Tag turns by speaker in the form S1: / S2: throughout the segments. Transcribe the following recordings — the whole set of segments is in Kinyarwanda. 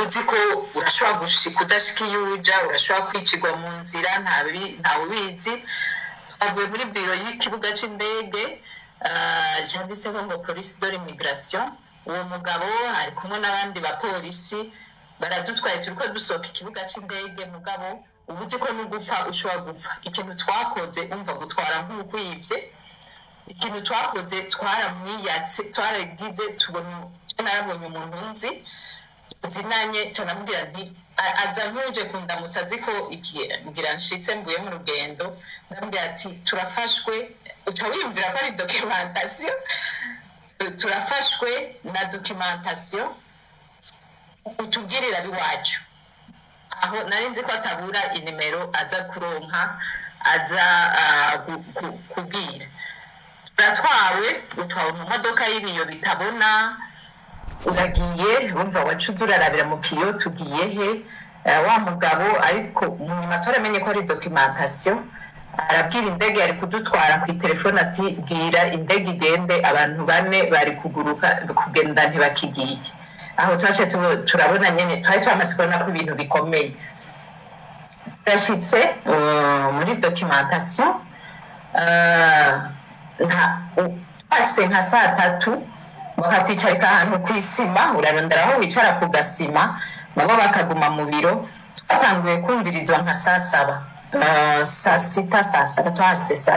S1: uzi ko urashobora gushika udashika iyo uja urashobora kwicirwa mu nzira ntawe ubizi avuye muri biro y'ikibuga c'indege cyanditseho ngo police de l'immigration uwo mugabo ari kumwe n'abandi bapolisi baradutwaye turiko dusohoka ikibuga c'indege mugabo ubuzi ko n'ugupfa ushobora gupfa ikintu twakoze umva gutwara nk'ukwivye ikintu twakoze twaramwiyatse twaragize tubona narabonye umuntu nzi zinanye canamubwira nti aza nkuje kundamutsa ziko ngira nshitse mvuye mu rugendo ndambwira ati turafashwe utawiyumvira ko ari documentation turafashwe na documentation utubwirira biwacu aho narinzi ko atabura inimero aza kuronka aza kubwira utwawe mu modoka y'ibiyo bitabona uragiye wumva wacuze urarabira mu kiyo tugiye he wa mugabo ariko nyuma turamenye ko ari documentation arabwira indege yari kudutwara ku telefone ati bwira indege igende abantu bane bari kuguruka kugenda ntibakigiye aho twaje turabona nyene twari twamaze kubona ko ibintu bikomeye yashitse muri documentation nka saa 3 bakakwicarika ahantu kw'isima urarondera aho wicara ku gasima nabo bakaguma mu biro batanguye kumvirizwa nka saa 7 saa 6 saa 7 twase saa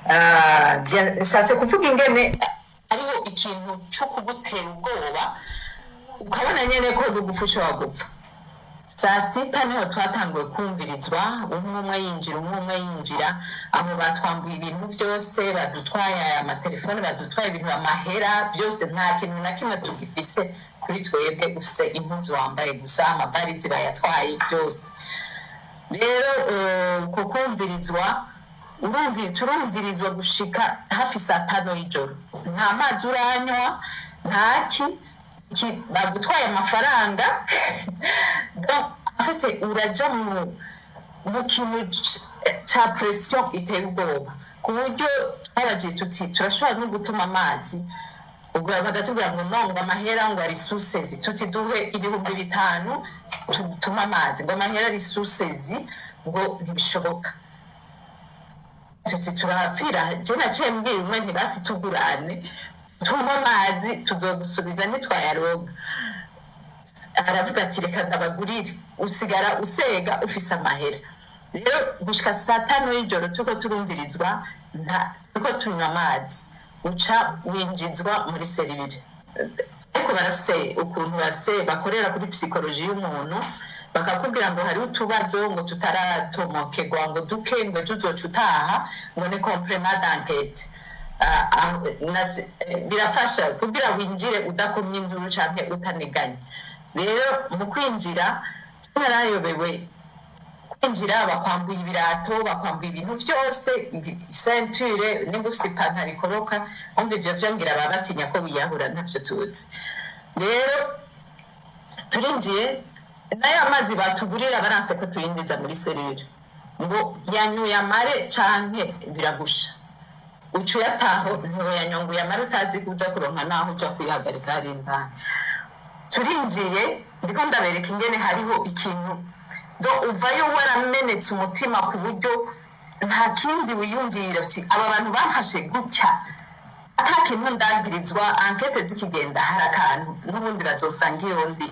S1: 3 nshatse kuvuga ingene ariho ikintu cyo kugutera ubwoba ukabona nyene ko dugufusha wagupfa saa 6 niho twatanguye kumvirizwa umwe yinjira aho batwambuye ibintu byose badutwaye amatelefone badutwaye ibintu amahera byose nta kintu na kimwe tugifise kuri twebwe ufise impunzi wambaye gusa amabarizi bayatwaye byose rero kukumvirizwa turumvirizwa gushika hafi saa 5 y'ijoro nta mazi uranywa ntaki bagutwaye amafaranga afite uraja mu kintu ca pression iteye ubwoba ku buryo abagiye tuti turashobora no gutuma amazi ubwo bagatubwira ngo nongo amahera ngo ari susezi tuti duhe 5,000 tutuma amazi ngo amahera ari susezi ngo ntibishoboka tuti turapfira je naciye mbwira umwe ntibasi tugurane tuma amazi tuzogusubiza nitwayaronka aravuga ati reka ndabagurire usigara usega ufise amahera rero gushika saa 5 y'ijoro tuko turumvirizwa tuko tunywa amazi uca winjizwa muri serivire ariko barafise ukuntu bakorera kuri psychologie y'umuntu bakakubwira ngo hari utubazo ngo tutaratomokerwa ngo duke ngo tuzoca utaha ngo ni complément d'enquête birafasha kugira winjire udakomye induru canke utaneganye rero mu kwinjira narayobewe kwinjira bakwambuye ibirato bakwambuye ibintu byose ceinture n'ingufisi ipantaro ikoroka umva ivyo vyongira babatinya ko biyahura ntavyo tuzi rero turinjiye nayo amazi batugurira baranse ko tuyinjiza muri serire ngo yanyuye amare canke biragusha ucuyataho ntiwoyanyonguye amare utazi kuza kuronka naho uja kwihagarika hari indani turinjiye ndiko ndabereka ingene hariho ikintu do uvayo waramenetse umutima ku buryo nta kindi wiyumvira uti aba bantu bafashe gutya atakintu ndagirizwa enquête zikigenda harakantu n'ubundi bazosanga iyondi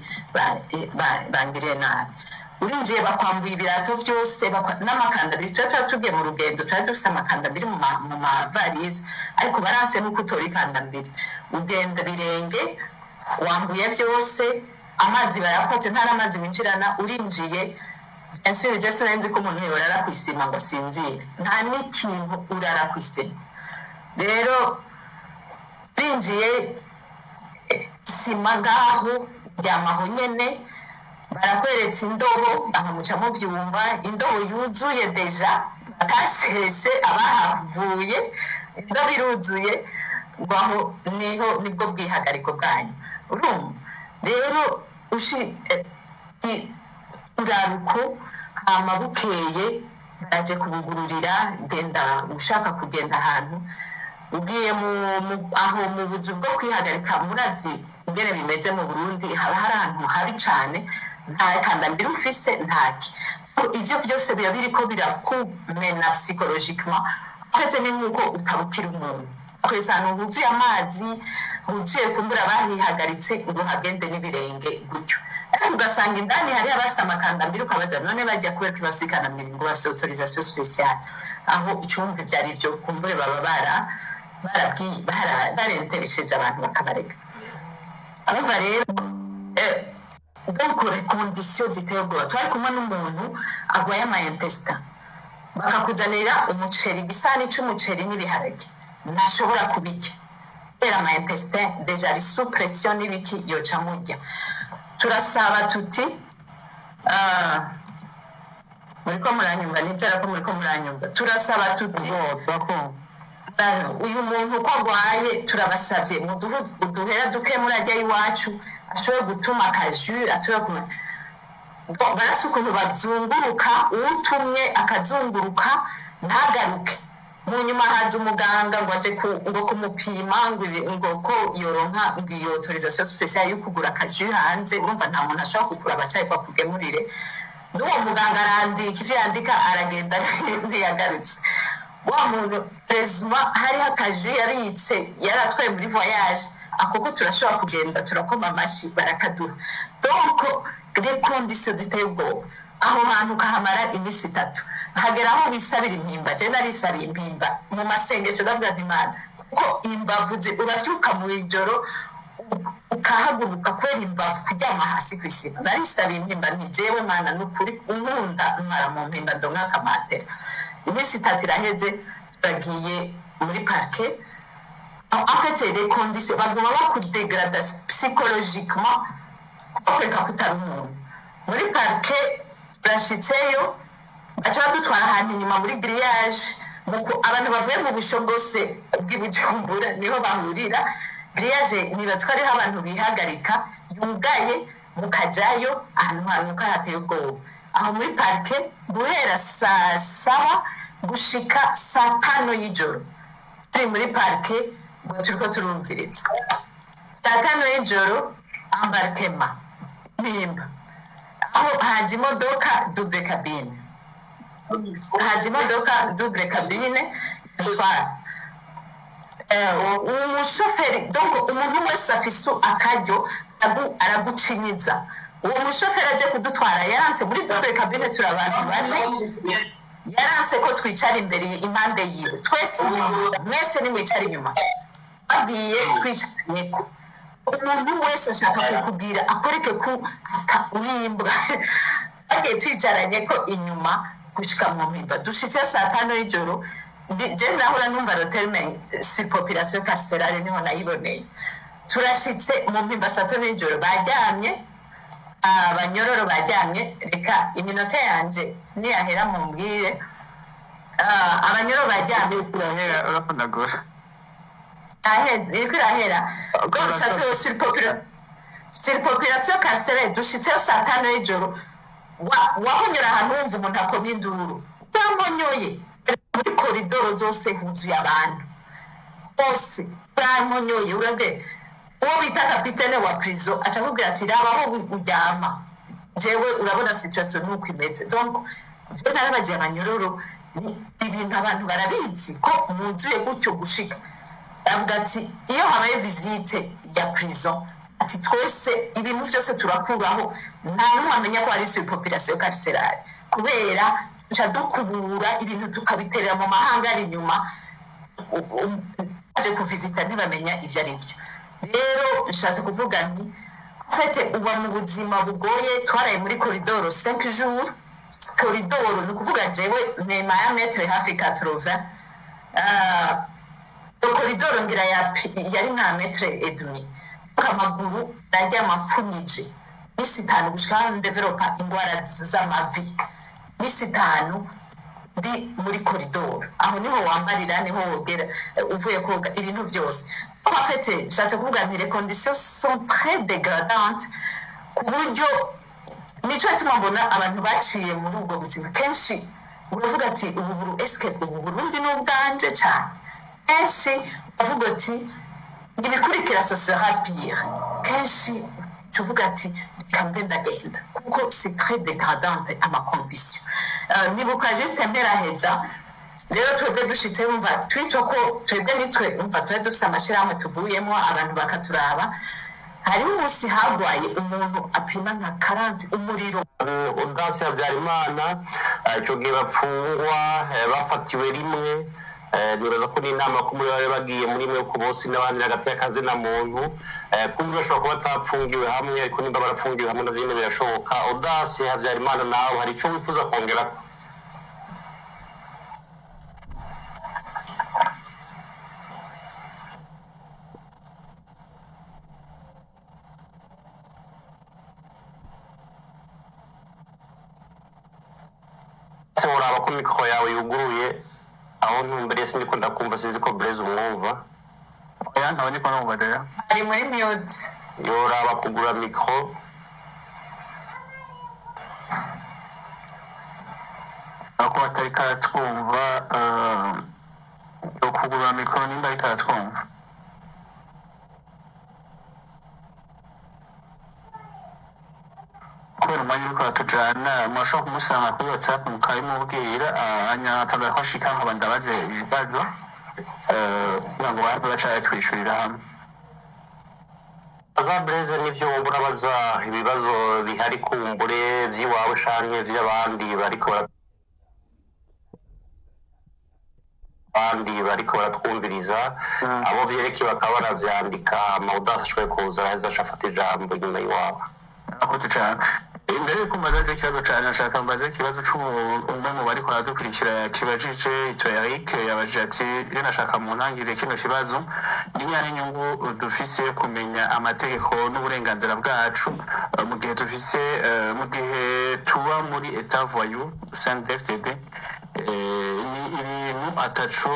S1: bangire nabi urinjiye bakwambuye ibirato byose n'amakanda biri tugiye mu rugendo twari dufise amakanda biri mu mavalise ariko baranse nuko utora ikanda mbere ugenda birenge wambuye byose amazi barapotse nta n'amazi winjirana urinjiye ensure just nanzi ko umuntu yorara kwisima ngo sinzire nta n'ikintu urara kwisima rero binjiye sima ngaho ryamaho nyene barakweretse indobo aho muca muvyumva indobo yuzuye deja atasheshe abahavuye indobo iruzuye ngaho nibwo bwihagariko bwanyu urumva rero uraruko amabukeye baraje kubugururira genda ushaka kugenda ahantu ugiye aho mu buzu bwo kwihagarika murazi ingene bimeze mu Burundi haba hari ahantu habi cyane nta kandambira ufise ntaki ivyo vyose biba biriko birakumena psychologiquement fete ni nkuko utabukira umuntu kwesana huzuye amazi huzuye kumbura bahihagaritse ngo hagende n'ibirenge gutyo ariko ugasanga indani hari abafise amakandambira ukabaza none bajya kubera kwibasikana miringo bafise autorisation spéciale aho icumva ivyari byo kumbure baba barenteresheje abantu bakabareka abumva rero donc les conditions ziteye ubwoba twari kumwe n'umuntu agwaye amayintestin bakakuzanira umuceri gisani c'umuceri n'ibiharage ntashobora kubirya kubera amayintestin deja ari sous pression n'ibiki yoca murya turasaba tuti muriko muranyumva nizera ko muriko muranyumva turasaba tuti uyu muntu uko agwaye turabasavye uduhera duke murajya iwacu ashobora gutuma akaju ashobora barasi ukuntu bazunguruka uwutumye akazunguruka ntagaruke mu nyuma haza umuganga ngo aje ngo kumupima ngo ko yoronka iyo autorisation spéciale yo kugura akaju hanze urumva nta muntu ashobora kugura abacaye kwa kugemurire n'uwo muganga arandika ivyo yandika aragenda ntiyagarutse wa muntu prezima hari akaju yaritse yaratwaye muri voyage akoko turashobora kugenda turakoma amashi barakaduha donc les conditions ziteye ubwoba aho hantu kahamara imisi 3 hagera aho bisabira impimba je narisabiye impimba mu masengesho ndavuga nti Imana kuko imbavuze uravyuka mu ijoro ukahaguruka kwera imbavu kuryama hasi kw'isima narisabiye impimba ni jewe Mana n'ukuri unkunda mara mu mpimba ndonka akamatera imisi 3 iraheze turagiye muri parquet en fait les conditions baguma bakudégrada psychologiquement kuko kutari umuntu muri parquet turashitseyo baca badutwara ahantu inyuma muri grillage abantu bavuye mu busho bwose bw'ibujumbura niho bahurira grillage nibatswa ariho abantu bihagarika yugaye mukajayo ahantu hanuka hateye ubwoba aho muri parquet guhera saa 7 gushika saa 5 y'ijoro turi muri parquet ngo turiko turumviritsa saa 5 y'ijoro embarquement nimba aho haje imodoka double cabine twara umushoferi donc umuntu wese afise akaryo aragucinyiza uwo mushoferi aje kudutwara yaranse muri double cabine turi abantu bane yaranse ko twicara imbere impande yiwe twese mwese nimwicara inyuma abiye twicaranye ko umuntu wese ashaka kukubwira akoreke ku urimbwa agiye twicaranye ko inyuma gushika mu mpimba dushitse saa 5 y'ijoro je nahora numva rotelmen surpopulation carcérale niho nayiboneye turashitse mu mpimba saa 5 y'ijoro bajyamye abanyororo bajyamye reka iminota yanje niyahera mu mbwire abanyororo bajyamye
S2: urapondagura
S1: irahera ubwo bishatse surpopulation carcérale dushitse saa 5 y'ijoro wahonyora ahantu wumva umuntu akomye induru utamponyoye muri koridoro zose huzuye abantu bose utamponyoye urabwe uwo bita kapitene wa prison aca akubwira ati raba aho uryama jewe urabona situation nuko imeze donc je narabagiye abanyororo ibintu abantu barabizi ko muzuye gutyo gushika avuga ati iyo habaye visite ya prison ati twese ibintu byose turakuraho nta n'umwe amenya ko ari surpopulation carcérale kubera duca dukubura ibintu tukabiterera mu mahanga ari inyuma aje kuvisita ntibamenya ivyo ari byo rero nshatse kuvuga nti fete uba mu buzima bugoye twaraye muri koridoro 5 jours koridoro ni ukuvuga jewe nema ya metre hafi 80 koridoro ngira yari nka metre et demi amaguru najya amapfunyije misi 5 gushika ndevelopa ingwara z'amavi misi 5 ndi muri koridoro aho niho wambarira niho wogera uvuye koga ibintu byose en fait nshatse kuvuga nti les conditions sont très dégradantes ku buryo nico cyuma mbona abantu baciye muri ubwo buzima kenshi uravuga ati ubu Burundi n'ubwanje cyane kenshi uvuga ati ibikurikira ce sera pire kenshi tuvuga ati reka mbe ndagenda kuko c'est très dégradante amacondition nibuka juste mperaheza rero twebwe dushitse wumva twitwa ko twebwe nitwe umva twari dufise amashirahamwe tuvuyemo abantu bakaturaba hariho umunsi hagwaye umuntu apima nka 40 umuriro
S3: Audace Habyarimana icyo gihe bafungwa bafatiwe rimwe nibaza ko n'inama ko muri bari bagiye muri mwe ko bose n'abandi hagati y'akazi na muntu kumbe bashobora kuba batapfungiwe hamwe ariko nimba barafungiwe hamwe navyo birashoboka Audace Habyarimana nawe hari icyo wifuza kongera uraba ko mikoro yawe yuguruye aho ntumbere siniko ndakumva sinzi ko Blaise umwumva
S2: oya ntawe niko numva rero
S1: ari muri mute
S3: yoraba kugura mikoro
S2: ako atari karatwumva kugura mikoro nimba ari karatwumva kubera umwanya uriko aratujana mwashobora kumusanga kuri WhatsApp mukabimubwira hanyuma atagafashika nkaba ndabaze ibibazo kugira ngo babe baca yatwishurira hamwe
S3: za Blaise nivyo wumva baza ibibazo bihari kumbure vy'iwawe canke vy'abandi bariko baratwumviriza abo vyerekeye bakaba baravyandika Audace ashobore kuza aheza ashafata ijambo nyuma y'iwabo
S2: akoze cyane imbere yuko mbaza ikibazo cyane nashaka mbaze ikibazo c'umwe mu bariko baradukurikira kibajije icyo Eric yabajije ati iyo nashaka mu ntangirire kino kibazo n'inyahe inyungu dufise kumenya amategeko n'uburenganzira bwacu mu gihe dufise mu gihe tuba muri etat voyou CNDD-FDD ni ibintu ataco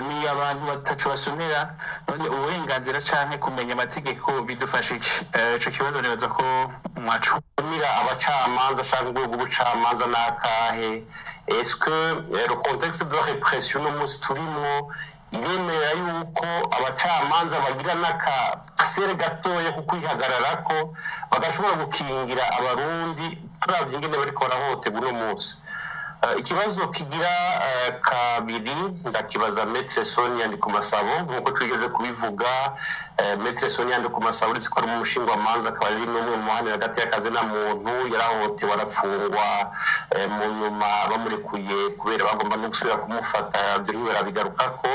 S2: ni abantu bataco basomera none uburenganzira canke kumenya amategeko bidufasha iki ico kibazo nibaza ko mwacumira
S3: abacamanza canke urwego rw'ubucamanza n'akahe est-ce que le contexte de répression no musi turimwo iremera yuko abacamanza bagira n'akasere gatoya ko kwihagararako bagashobora gukingira abarundi turavye ingene bariko barahoterwa uno musi ikibazo kigira kabiri ndakibaza Maître Sonia Ndikumasabo nkuko twigeze kubivuga Maître Sonia Ndikumasabo uretse ko ari umushingamanza akaba ari n'umwe mu bahani hagati y'akazi na muntu yarahotewe arafungwa mu nyuma bamurekuye kubera bagomba no gusubira kumufata by'ubera bigarukako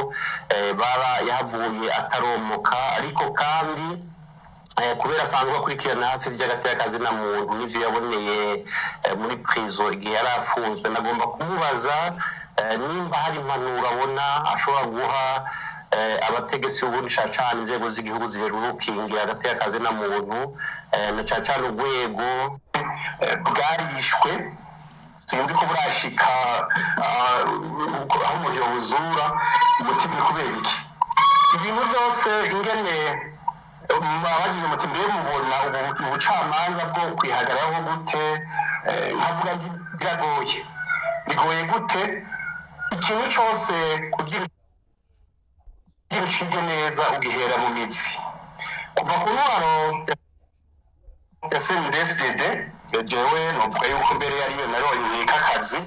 S3: yahavuye ataromoka ariko kandi kubera asanzwe akurikirana hafi vy'agati y'akazi na muntu n'ivyo yaboneye muri prison igihe yari afunzwe nagomba kumubaza nimba hari impanuro abona ashobora guha abategetsi b'ubundi cane inzego z'igihugu ziherukingira hagati y'akazi na muntu na cane urwego bwarishwe sinzi ko burashika aho umuriro buzura umutima kubera iki ibintu byose ingene bagize muti mbere mubona ubucamanza bwo kwihagararaho gute nkavuga bigoye gute ikintu cyose kugira ushige neza ugihera mu mitsi kuva ku ntwaro ya CNDD-FDD jewe novuga yuko mbere yariyo naronye kakazi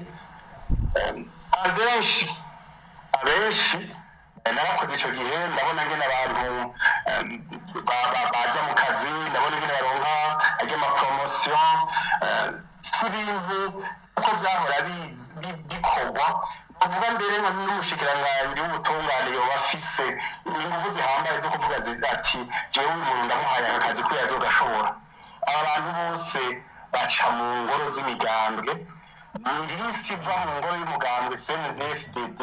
S3: abenshi narakoze icyo gihe ndabona ngene abantu baza mu kazi ndabona ngene baronka amapromotion s'ibintu uko vyahora bikorwa bavuga mbere n'umushikiranganji w'ubutungane yoba afise inguvu zihambaye zo kuvuga ati jewe umuntu ndamuhaye akazi ko yazogashobora aba bantu bose baca mu ngoro z'imigambwe ni lisiti iva mu ngoro y'umugambwe CNDD-FDD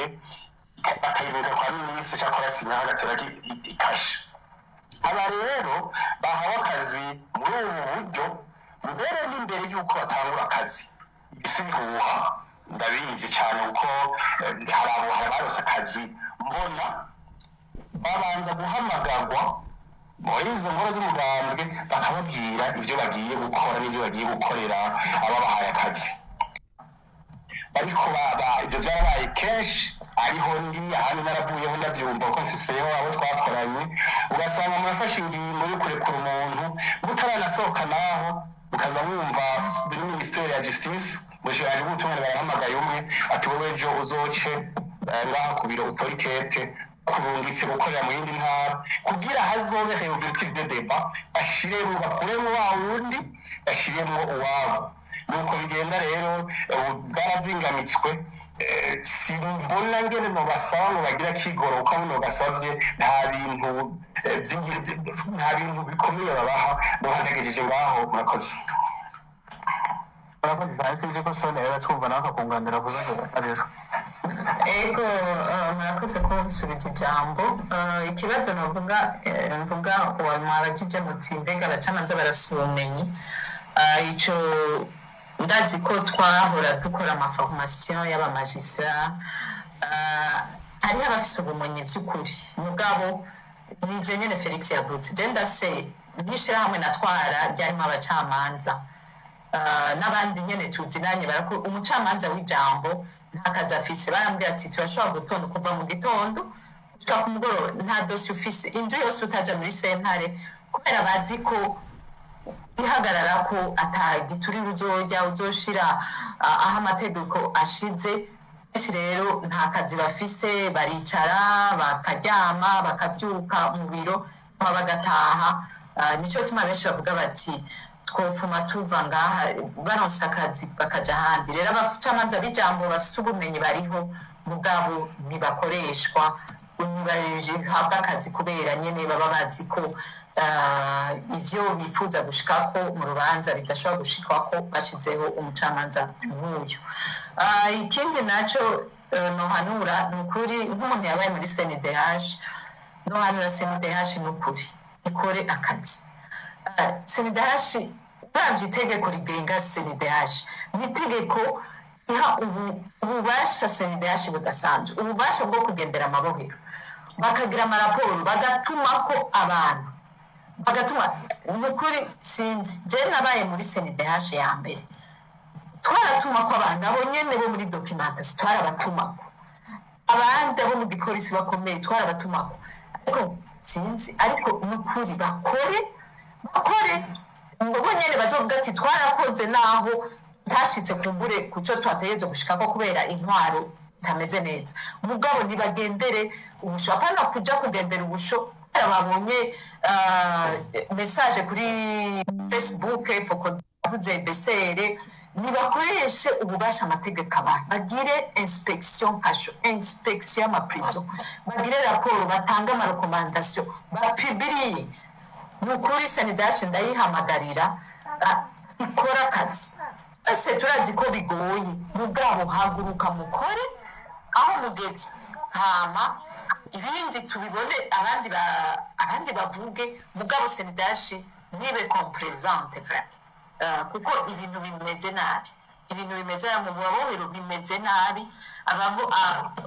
S3: bakayibuka kwa minisitiri cyangwa arasinya agatera ikashe aba rero bahawe akazi muri ubu buryo mbere n'imbere y'uko batangura akazi isi bihuha ndabizi cyane kuko hari abarose akazi mbona babanza guhamagarwa muri izo ngoro z'umugambwe bakababwira ibyo bagiye gukora n'ibyo bagiye gukorera ababahaye akazi ariko ibyo byarabaye kenshi
S4: ariho ndi ahandi naravuyeho ndabyumva ko mfiseho abo twakoranye ugasanga murafashe ingingo yo kurekura umuntu mutaranasohoka naho ukaza wumva biri minisiteri ya justice mushiraje gutumira barahamagaye umwe ati wowe ejo uzoce ngaha ku biro autorité kurungitse gukorera mu yindi ntara kugira hazobe objectif de débat ashiremo bakuremo wa wundi ashiremo uwabo nuko bigenda rero bwaravingamitswe simbona ngene no basaba ngo bagira kigoroka buno basavye nta bintu bikomeye babaha muhandegejeje ngaho murakoze
S2: urakoze basi ko sone yaratwumva nakakunganira kuzaza ajejo
S1: ego murakoze ko musubiza ijambo ikibazo mvuga wamwabajije muti mbega abacamanza barasubumenyi ico ndazi ko twahora dukora amaformation y'abamagistrat hariho abafise ubumenyi vy'ukuri mugabo nivyo nyene Felix yavuze je ndase nk'ishirahamwe natwara ryarimo abacamanza n'abandi nyene tuzinanye barako umucamanza w'ijambo ntakazi afise barambwira ati turashobora gutonda kuva mu gitondo gushika ku mugoroba nta dossier ufise inzu yose utaja muri sentare kubera bazi ko ihagarara ko atagiturira uzoshira aho amategeko ashize benshi rero nta kazi bafise baricara bakaryama bakabyuka mu biro bagataha nico tuma benshi bavuga bati twofuma tuva ngaha baronse akazi bakaja ahandi rero abacamanza b'ijambo bafise ubumenyi bariho mugabo ntibakoreshwa ntibahabwa akazi kubera nyene baba bazi ko ivyo bifuza gushikako mu rubanza bidashobora gushikwako bashizeho umucamanza nk'uyu ikindi naco nohanura ni ukuri nk'umuntu yabaye muri CNDH nohanura CNDH ni ukuri ikore akazi CNDH uravye itegeko rigenga CNDH ni itegeko iha ububasha CNDH budasanzwe ububasha bwo kugendera amabohero bakagira amaraporo bagatumako abantu bagatuma nukuri sinzi je nabaye muri CNDH ya mbere twaratumako abantu abo nyene bo muri documentation twarabatumako abandi abo mu gipolisi bakomeye twarabatumako ariko sinzi ariko nukuri bakore ngo nyene bazovuga ati twarakoze naho tashitse kumbure kuco twategereje gushikako kubera intwaro itameze neza mugabo nibagendere ubusho apana kuja kugendera ubusho babonye message kuri Facebook foko vuze besere nibakoreshe ububasha amategeko abantu bagire inspection kasho inspection ma prison bagire raporo batanga ama recommandation bapublie nukuri CNDH ndayihamagarira ikora kazi ese turazi ko bigoye mugabo haguruka mukore aho mugeze hama ibindi tubibone abandi bavuge mugabo CNDH nibe compresente vrai kuko ibintu bimeze nabi mu babohero bimeze nabi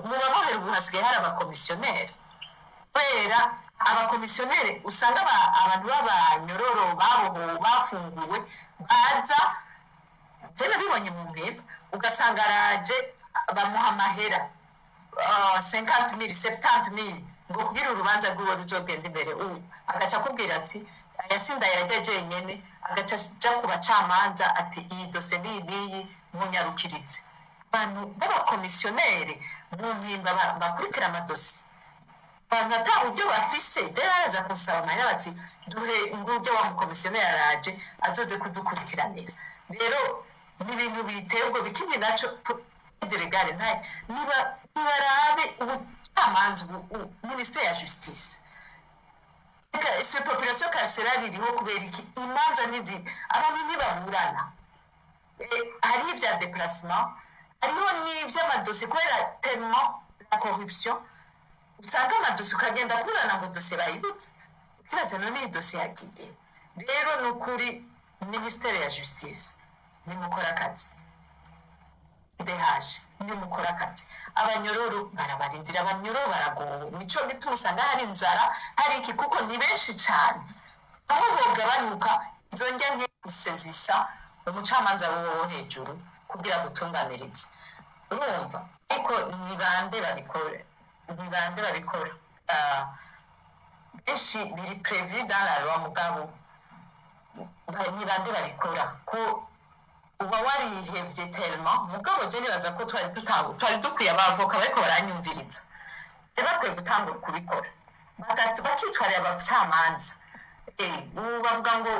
S1: mu babohero buhasigaye hari abakomisiyoneri kubera abakomisiyoneri usanga abantu b'abanyororo bafunguwe baza jena bibonye mu mpemba ugasanga araje bamuha amahera 50,000 70,000 ngo kugira urubanza rw'uwo ruzogenda imbere agaca akubwira ati ayasinda yageje nyene agaca ja ku bacamanza ati iyi dose niyi munyarukiritse abantu b'abakomisiyoneri mu mpimba bakurikira amadosi abantu ata uburyo bafise jeraza kusaba amahera bati duhe nguryo wa mukomisiyoneri araje azoze kudukurikiranira rero n'ibintu bitebwo bikindi naco delegare ntaye nibarabe ubutamanzi ministère ya justice ese population carcérale iriho kubera iki imanza n'izi abantu nibaburana hari ivya déplacement hariho n'ivy'amadosi kubera tellement la corruption usanga amadosi ukagenda kurana ngo dosiye bayibutse ikibazo none iyi dosiye yagiye rero ni ukuri ministère ya justice nimukora akazi idehaje nimukora akazi abanyororo barabarindira abanyororo baragowe nico bituma usanga hari inzara hari iki kuko ni benshi cyane aho bogabanuka izo njya nke gusezisa umucamanza wo hejuru kugira gutunganiriza urumva ariko ni bande babikora benshi biri prevu dans la loi mugabo ni bande babikora ko uba warihevye tellement mugabo je nibaza ko twari dukwiye abavoka bariko baranyumviriza bakwiye gutangura kubikora bakitwarira abacamanza bavuga ngo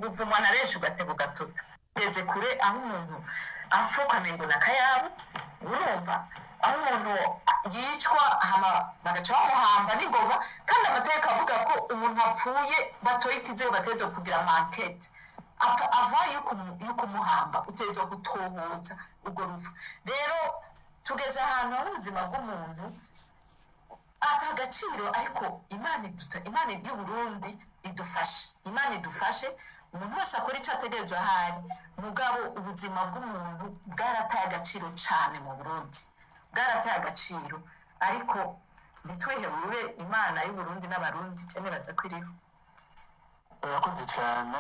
S1: uvumwa na benshi ugateba ugatuta ugeze kure aho umuntu apfukamye ngo nakayabo urumva aho umuntu yicwa bagaca bamuhamba n'ingoga kandi amategeko avuga ko umuntu apfuye batoye ikizero bategerezwa kugira amankete ava yuko umuhamba utegerezwa gutohoza urwo rupfu rero tugeze ahantu hari ubuzima bw'umuntu ata agaciro ariko imana y'uburundi idufashe umuntu wese akora icyo ategerezwa ahari mugabo ubuzima bw'umuntu bwarataye agaciro cyane mu burundi bwarataye agaciro ariko ntitwihebure imana y'uburundi n'abarundi nibaza ko iriho
S2: urakoze cyane